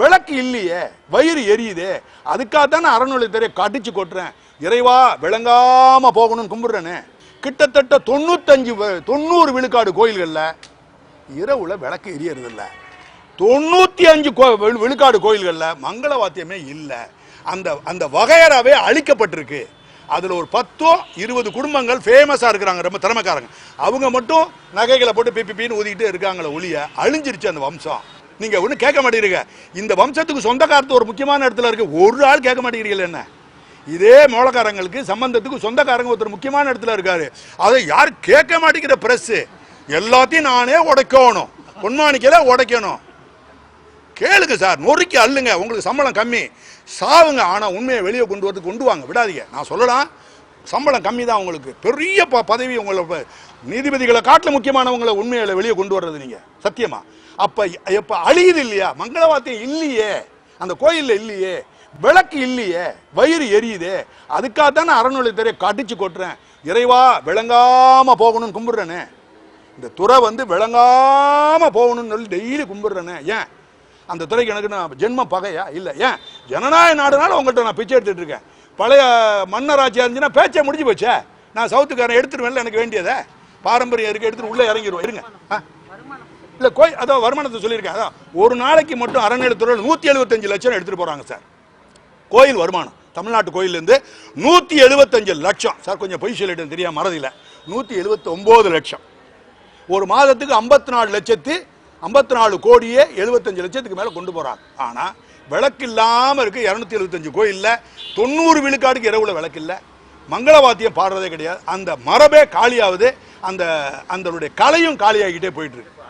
விளக்கு இல்லையே, வயிறு எரியுதே, அதுக்காக தானே அறநிலையத்துறையை கடிச்சு கொட்டுறேன். இறைவா விளங்காம போகணும்னு கும்பிடுறேனே. கிட்டத்தட்ட 90 விழுக்காடு கோயில்களில் இரவுல விளக்கு எரியறது இல்லை. 95 விழுக்காடு கோயில்களில் மங்கள வாத்தியமே இல்லை. அந்த வகையறாவே அழிக்கப்பட்டிருக்கு. அதில் ஒரு 10-20 குடும்பங்கள் ஃபேமஸாக இருக்கிறாங்க, ரொம்ப திறமைக்காரங்க. அவங்க மட்டும் நகைகளை போட்டு பிபின்னு ஊதிக்கிட்டு இருக்காங்களே ஒளிய, அழிஞ்சிருச்சு அந்த வம்சம். நீங்கள் ஒன்றும் கேட்க மாட்டேங்கிறீங்க. இந்த வம்சத்துக்கு சொந்தக்காரத்து ஒரு முக்கியமான இடத்துல இருக்கு, ஒரு ஆள் கேட்க மாட்டேங்கிறீங்களே என்ன? இதே மோளக்காரங்களுக்கு சம்பந்தத்துக்கு சொந்தக்காரங்க ஒருத்தர் முக்கியமான இடத்துல இருக்காரு, அதை யார் கேட்க மாட்டேங்கிற பிரஸ். எல்லாத்தையும் நானே உடைக்கணும், பொன்மாணிக்கல உடைக்கணும். கேளுங்க சார், நொறுக்கி அள்ளுங்க, உங்களுக்கு சம்பளம் கம்மி, சாவுங்க. ஆனால் உண்மையை வெளியே கொண்டு வரது கொண்டு வாங்க, விடாதீங்க. நான் சொல்லலாம், சம்பளம் கம்மி தான் உங்களுக்கு, பெரிய பதவி உங்களை நீதிபதிகளை காட்டில் முக்கியமானவங்களை உண்மையை வெளியே கொண்டு வர்றது நீங்கள், சத்தியமா. அப்போ எப்போ அழியுது இல்லையா, மங்களவாத்தியம் இல்லையே, அந்த கோயிலில் இல்லையே, விளக்கு இல்லையே, வயிறு எரியுதே, அதுக்காக தானே அறநிலையத்துறையை கடிச்சு கொட்டுறேன். இறைவா விளங்காம போகணும்னு கும்பிடுறேனே. இந்த துறை விளங்காம போகணும்னு சொல்லி டெய்லி கும்பிடுறேனே. ஏன் அந்த துறைக்கு எனக்கு நான் ஜென்ம பகையா? இல்லை. ஏன் ஜனநாயக நாடுனால உங்கள்கிட்ட நான் பிச்சை எடுத்துட்டு இருக்கேன். பழைய மன்னராட்சியாக இருந்துச்சுன்னா பேச்சை முடிஞ்சு போச்சே. நான் சவுத்துக்காரன் எடுத்துருவேன்ல, எனக்கு வேண்டியதை பாரம்பரியம் இருக்கு, எடுத்துட்டு உள்ளே இறங்கிடுவோம். இருங்க. இல்லை கோயில் அதான் வருமானத்தை சொல்லியிருக்கேன். அதான் ஒரு நாளைக்கு மட்டும் அறநிலையத்துறையில் 175 லட்சம் எடுத்துகிட்டு போகிறாங்க சார். கோயில் வருமானம் தமிழ்நாட்டு கோயிலேருந்து 175 லட்சம் சார். கொஞ்சம் பொய் சொல்லிட்டு தெரியாம மறதில்லை, 179 லட்சம். ஒரு மாதத்துக்கு 54 கோடியே 75 லட்சத்துக்கு மேலே கொண்டு போகிறாங்க. ஆனால் விளக்கு இல்லாமல் இருக்குது 275 கோயிலில். 90 விழுக்காடுக்கு இரவுல விளக்கு இல்லை, மங்களவாத்தியம் பாடுறதே கிடையாது. அந்த மரபே காலியாகுது, அந்த கலையும் காலியாகிட்டே போயிட்டு இருக்கு.